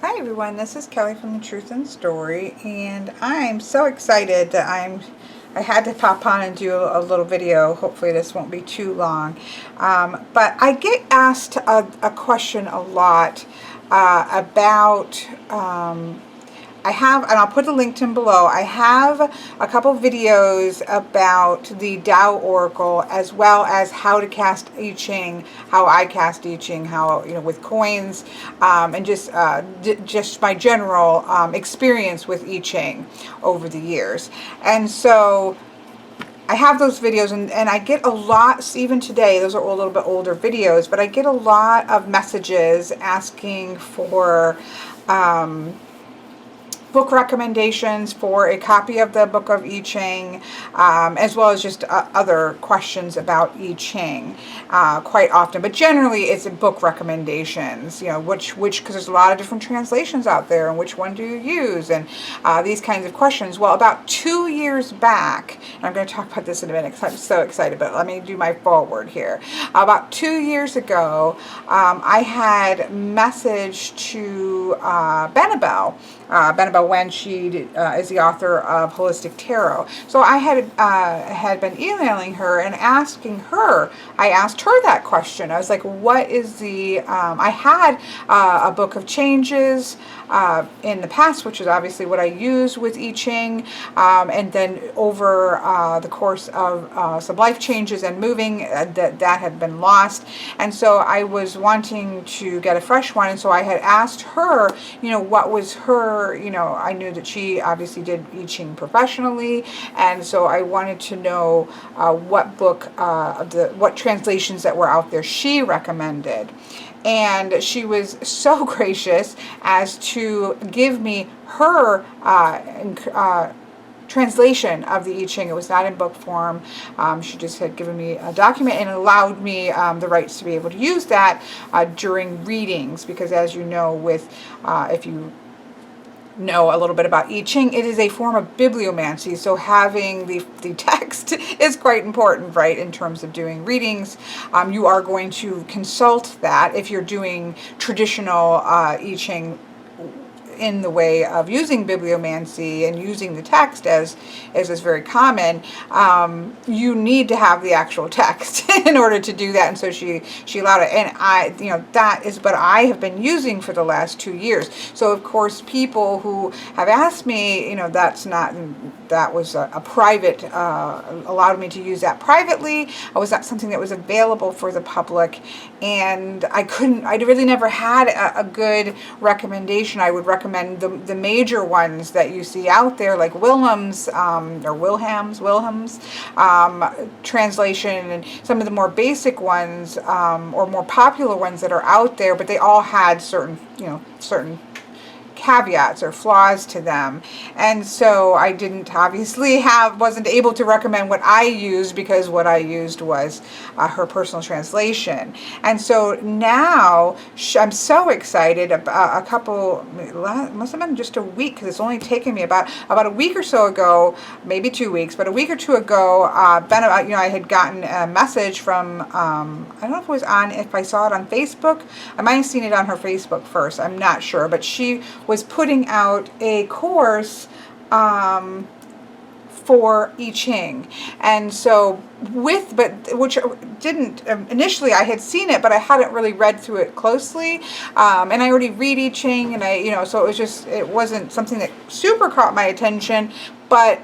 Hi everyone, this is Kelly from The Truth and Story, and I'm so excited that I had to pop on and do a little video. Hopefully this won't be too long. But I get asked a question a lot about I have, and I'll put a link to them below, I have a couple videos about the Tao Oracle, as well as how to cast I Ching, how I cast I Ching, how, with coins, and just my general experience with I Ching over the years. And so I have those videos, and I get a lot, even today, those are a little bit older videos, but I get a lot of messages asking for book recommendations for a copy of the Book of I Ching, as well as just other questions about I Ching quite often. But generally, it's book recommendations. Which because there's a lot of different translations out there, and which one do you use, and these kinds of questions. Well, about 2 years back, and I'm going to talk about this in a minute because I'm so excited. But let me do my forward here. About 2 years ago, I had messaged to Benebell. Benebell, when she is the author of Holistic Tarot. So I had been emailing her and asking her. I asked her that question. I was like, "What is the?" I had a book of changes in the past, which is obviously what I used with I Ching, and then over the course of some life changes and moving, that had been lost, and so I was wanting to get a fresh one, and so I had asked her, what was her. I knew that she obviously did I Ching professionally, and so I wanted to know what book, what translations that were out there she recommended. And she was so gracious as to give me her translation of the I Ching. It was not in book form. She just had given me a document and allowed me the rights to be able to use that during readings, because as you know, if you know a little bit about I Ching, it is a form of bibliomancy, so having the text is quite important, right, in terms of doing readings. You are going to consult that if you're doing traditional I Ching in the way of using bibliomancy and using the text, as is very common. You need to have the actual text in order to do that, and so she allowed it. And that is what I have been using for the last 2 years. So of course, people who have asked me, that was a private, allowed me to use that privately. It was not something that was available for the public, and I really never had a good recommendation. I would recommend the major ones that you see out there, like Wilhelm's translation, and some of the more basic ones, or more popular ones that are out there, but they all had certain caveats or flaws to them, and so I wasn't able to recommend what I used, because what I used was her personal translation. And so now I'm so excited. About must have been just a week, because it's only taken me about a week or so ago, maybe 2 weeks, but a week or two ago, I had gotten a message from, I don't know if I saw it on Facebook. I might have seen it on her Facebook first, I'm not sure, but she was putting out a course for I Ching, and so which didn't initially, I had seen it, but I hadn't really read through it closely, and I already read I Ching, and so it wasn't something that super caught my attention, but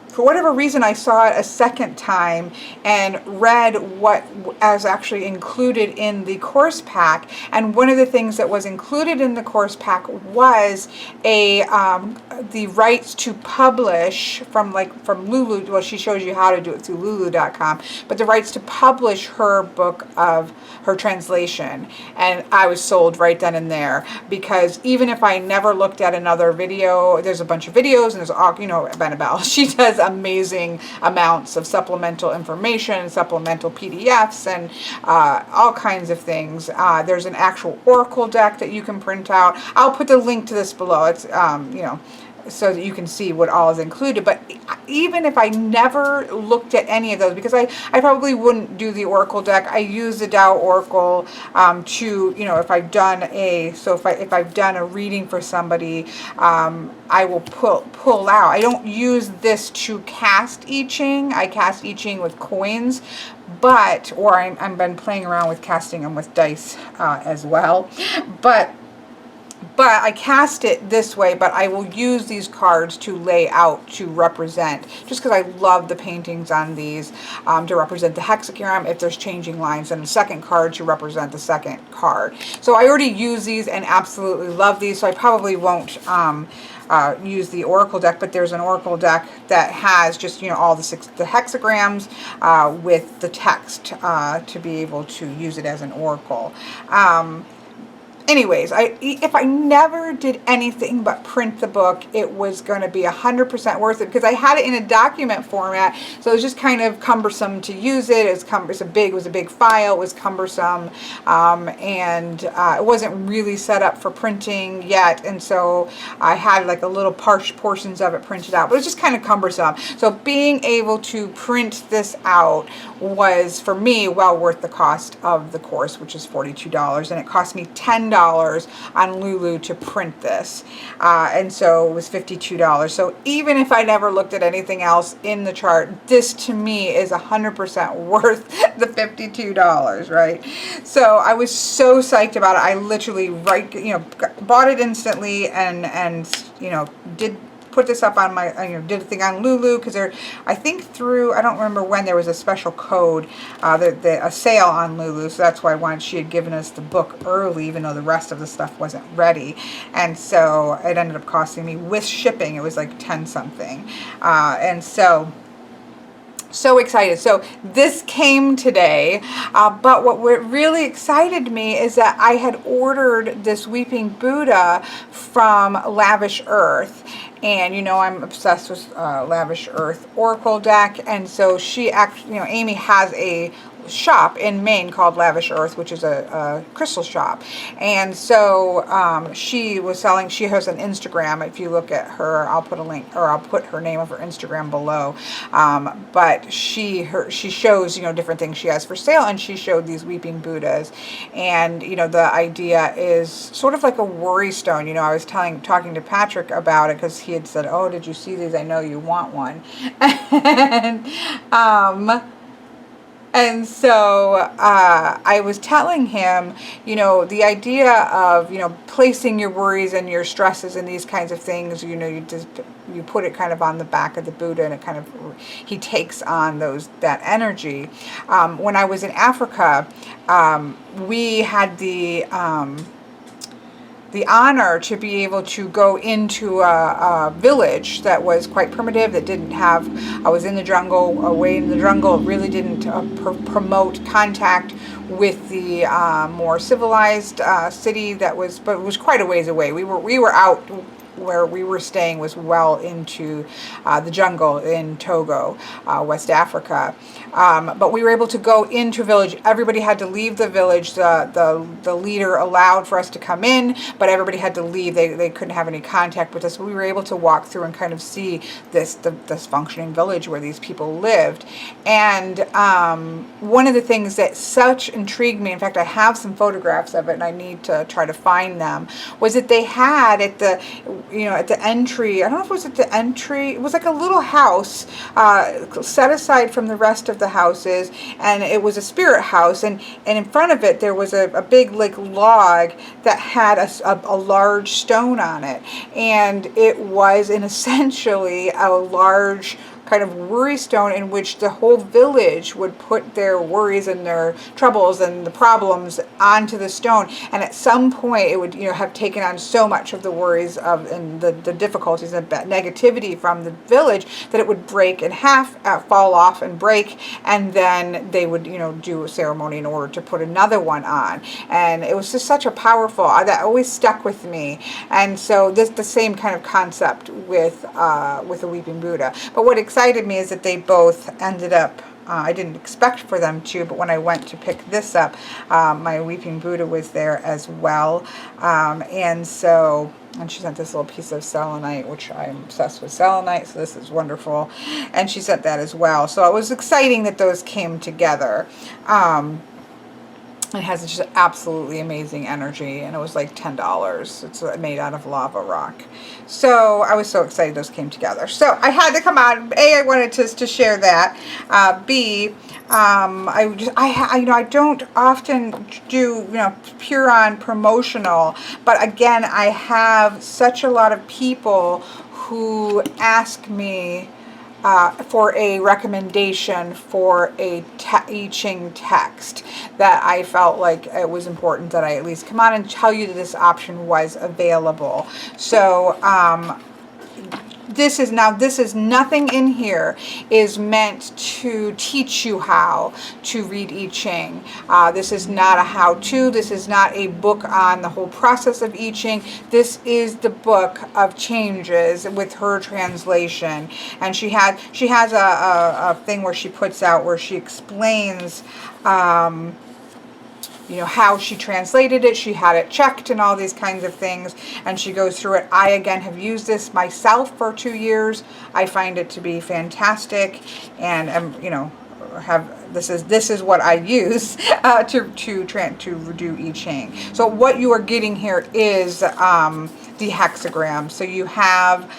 for whatever reason, I saw it a second time and read what is actually included in the course pack. And one of the things that was included in the course pack was the rights to publish from Lulu. Well, she shows you how to do it through Lulu.com, but the rights to publish her book of her translation. And I was sold right then and there, because even if I never looked at another video, there's a bunch of videos, and there's all, Benebell, she does amazing amounts of supplemental information, supplemental PDFs, and all kinds of things. There's an actual oracle deck that you can print out. I'll put the link to this below. It's so that you can see what all is included. But even if I never looked at any of those, because I probably wouldn't do the Oracle deck. I use the Tao Oracle to, you know, if I've done if I've done a reading for somebody, I will pull out. I don't use this to cast I Ching. I cast I Ching with coins, but, or I've been playing around with casting them with dice as well, but I cast it this way, but I will use these cards to lay out to represent, just because I love the paintings on these, to represent the hexagram if there's changing lines, and the second card to represent the second card. So I already use these and absolutely love these, so I probably won't use the Oracle deck, but there's an Oracle deck that has just, you know, all the hexagrams with the text to be able to use it as an Oracle. Anyways, if I never did anything but print the book, it was going to be 100% worth it, because I had it in a document format, so it was just kind of cumbersome to use it. It was a big file. It was cumbersome, and it wasn't really set up for printing yet, and so I had like a little portions of it printed out, but it was just kind of cumbersome. So being able to print this out was, for me, well worth the cost of the course, which is $42, and it cost me $10 on Lulu to print this, and so it was $52. So even if I never looked at anything else in the chart, this to me is 100% worth the $52, right? So I was so psyched about it. I literally bought it instantly, and you know, did put this up on my, did a thing on Lulu, because I think I don't remember when, there was a special code, a sale on Lulu, so that's why she had given us the book early, even though the rest of the stuff wasn't ready, and so it ended up costing me, with shipping, it was like 10 something, and so excited. So this came today, but what really excited me is that I had ordered this Weeping Buddha from Lavish Earth, and you know I'm obsessed with Lavish Earth Oracle deck, and so she actually, Amy has a shop in Maine called Lavish Earth, which is a crystal shop, and so she has an Instagram. If you look at her, I'll put a link, or I'll put her name of her Instagram below, but she shows different things she has for sale, and she showed these Weeping Buddhas, and the idea is sort of like a worry stone. I was talking to Patrick about it, because he had said, "Oh, did you see these? I know you want one." And so I was telling him, the idea of, placing your worries and your stresses and these kinds of things, you put it kind of on the back of the Buddha, and it kind of, he takes on that energy. When I was in Africa, we had the honor to be able to go into a village that was quite primitive, that didn't have, I was in the jungle, away in the jungle, it really didn't promote contact with the more civilized city but it was quite a ways away. We were out, where we were staying was well into the jungle in Togo, West Africa. But we were able to go into a village. Everybody had to leave the village. The leader allowed for us to come in, but everybody had to leave. They couldn't have any contact with us. We were able to walk through and kind of see this functioning village where these people lived. And one of the things that such intrigued me, in fact, I have some photographs of it, and I need to try to find them, was that they had at the entry, I don't know if it was at the entry, it was like a little house set aside from the rest of the houses, and it was a spirit house, and in front of it there was a big like log that had a large stone on it, and it was essentially a large kind of worry stone in which the whole village would put their worries and their troubles and the problems onto the stone, and at some point it would have taken on so much of the worries and the difficulties and negativity from the village that it would break in half, fall off and break, and then they would do a ceremony in order to put another one on. And it was just such a powerful, that always stuck with me. And so the same kind of concept with the Weeping Buddha. But what excited me is that they both ended up I didn't expect for them to, but when I went to pick this up, my Weeping Buddha was there as well. And she sent this little piece of selenite, which I'm obsessed with selenite, so this is wonderful. And she sent that as well. So it was exciting that those came together. It has just absolutely amazing energy, and it was like $10. It's made out of lava rock. So I was so excited those came together. So I had to come on. A, I wanted to share that. B, I don't often do, pure on promotional, but again, I have such a lot of people who ask me for a recommendation for a I Ching text, that I felt like it was important that I at least come on and tell you that this option was available. So this is nothing in here is meant to teach you how to read I Ching. This is not a how-to. This is not a book on the whole process of I Ching. This is the book of changes with her translation. And she has a thing where she puts out where she explains how she translated it. She had it checked and all these kinds of things, and she goes through it. I, again, have used this myself for 2 years. I find it to be fantastic, and this is what I use to do I Ching. So what you are getting here is the hexagram. So you have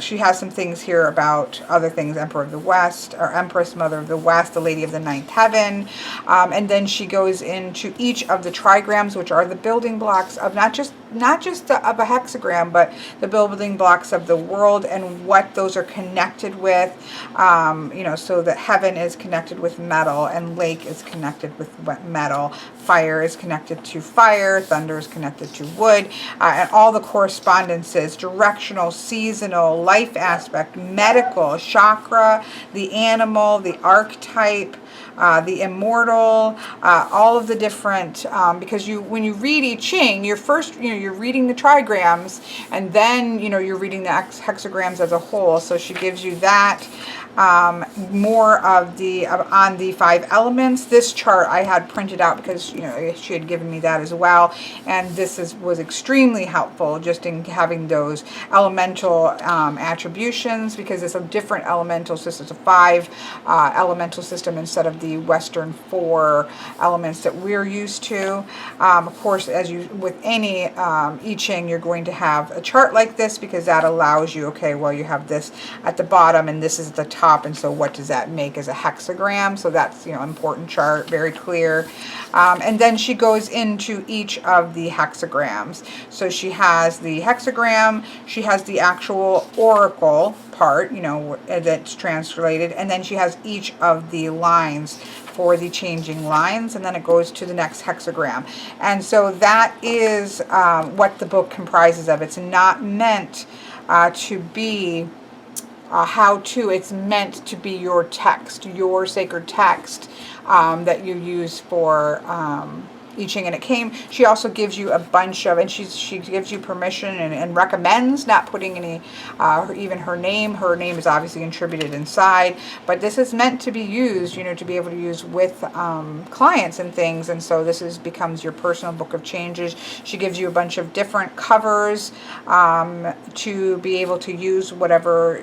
she has some things here about other things, Emperor of the West, or Empress, Mother of the West, the Lady of the Ninth Heaven, and then she goes into each of the trigrams, which are the building blocks of not just of a hexagram, but the building blocks of the world and what those are connected with. So that heaven is connected with metal, and lake is connected with metal, fire is connected to fire, thunder is connected to wood, and all the correspondences, directional, seasonal, life aspect, medical, chakra, the animal, the archetype, the immortal, all of the different, because when you read I Ching, you're first, you're reading the trigrams, and then, you're reading the hexagrams as a whole. So she gives you that, more of on the 5 elements. This chart I had printed out because, she had given me that as well. And this was extremely helpful just in having those elemental, attributions, because it's a different elemental system. It's a 5 elemental system instead of the Western 4 elements that we're used to. Of course, with any I Ching, you're going to have a chart like this, because that allows you, okay, well, you have this at the bottom and this is at the top, and so what does that make as a hexagram? So that's, important chart, very clear. And then she goes into each of the hexagrams. So she has the hexagram, she has the actual oracle part, that's translated, and then she has each of the lines for the changing lines, and then it goes to the next hexagram. And so that is what the book comprises of. It's not meant to be how-to. It's meant to be your text, your sacred text that you use for I Ching. And she also gives you a bunch of, and she gives you permission and recommends not putting any, even her name. Her name is obviously attributed inside, but this is meant to be used, to be able to use with clients and things. And so this becomes your personal book of changes. She gives you a bunch of different covers to be able to use whatever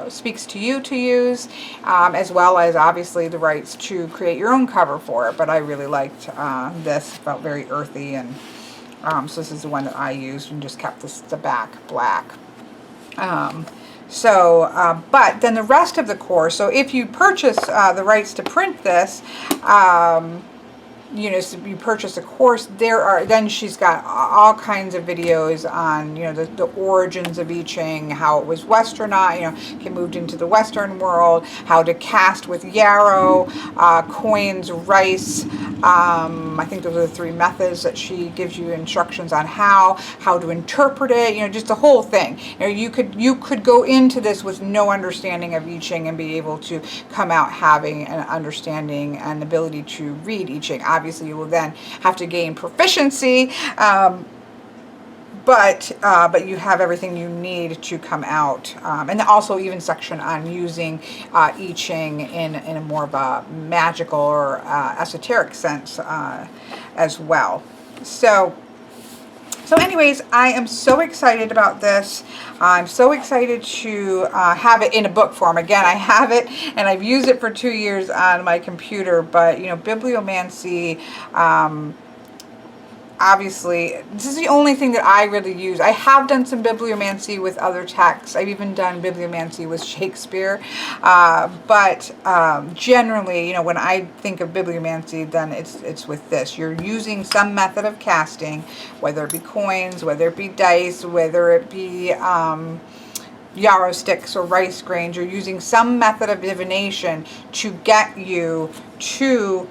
speaks to you to use, as well as obviously the rights to create your own cover for it. But I really liked this. Felt very earthy, and so this is the one that I used and just kept the back black. But then the rest of the course, so if you purchase the rights to print this, so you purchase a course, then she's got all kinds of videos on, the origins of I Ching, how it was westernized, it moved into the Western world, how to cast with yarrow, coins, rice. I think those are the 3 methods that she gives you instructions on how to interpret it, just the whole thing. You could go into this with no understanding of I Ching and be able to come out having an understanding and ability to read I Ching. Obviously, you will then have to gain proficiency, but you have everything you need to come out, and also even section on using I Ching in a more of a magical or esoteric sense as well. So anyways, I am so excited about this. I'm so excited to have it in a book form. Again, I have it and I've used it for 2 years on my computer, but you know, bibliomancy, obviously, this is the only thing that I really use. I have done some bibliomancy with other texts. I've even done bibliomancy with Shakespeare. But generally, you know, when I think of bibliomancy, then it's with this. You're using some method of casting, whether it be coins, whether it be dice, whether it be yarrow sticks or rice grains. You're using some method of divination to get you to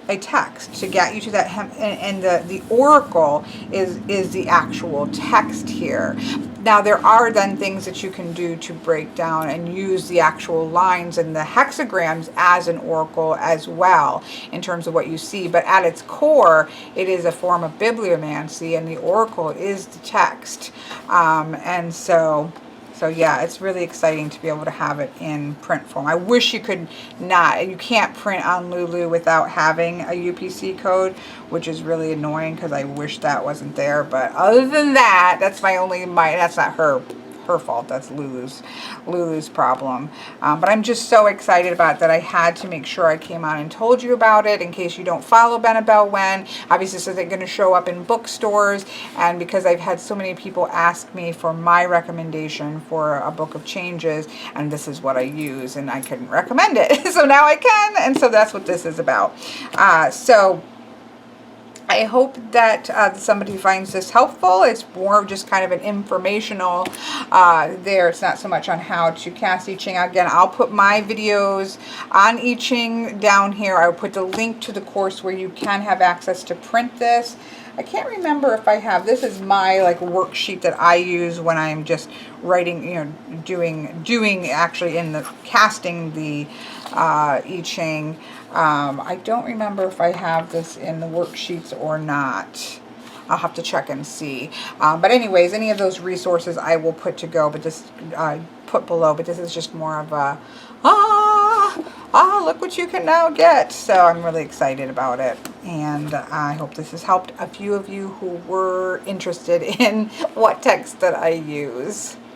a text, to get you to that and the oracle is the actual text here. Now there are then things that you can do to break down and use the actual lines and the hexagrams as an oracle as well in terms of what you see, but at its core it is a form of bibliomancy and the oracle is the text. And so yeah, it's really exciting to be able to have it in print form. I wish you could not. You can't print on Lulu without having a UPC code, which is really annoying because I wish that wasn't there. But other than that, that's that's not her fault. That's Lulu's problem. But I'm just so excited about it that I had to make sure I came on and told you about it in case you don't follow Benebell when. Obviously, this isn't going to show up in bookstores, and because I've had so many people ask me for my recommendation for a book of changes, and this is what I use, and I couldn't recommend it. So now I can, and so that's what this is about. So I hope that somebody finds this helpful. It's more of just kind of an informational there. It's not so much on how to cast I Ching. Again, I'll put my videos on I Ching down here. I'll put the link to the course where you can have access to print this. I can't remember if I have. This is my like worksheet that I use when I'm just writing, you know, doing actually in the casting the I Ching. I don't remember if I have this in the worksheets or not. I'll have to check and see. But anyways, any of those resources I will put to go, but this put below. But this is just more of a look what you can now get. So I'm really excited about it, and I hope this has helped a few of you who were interested in what text that I use.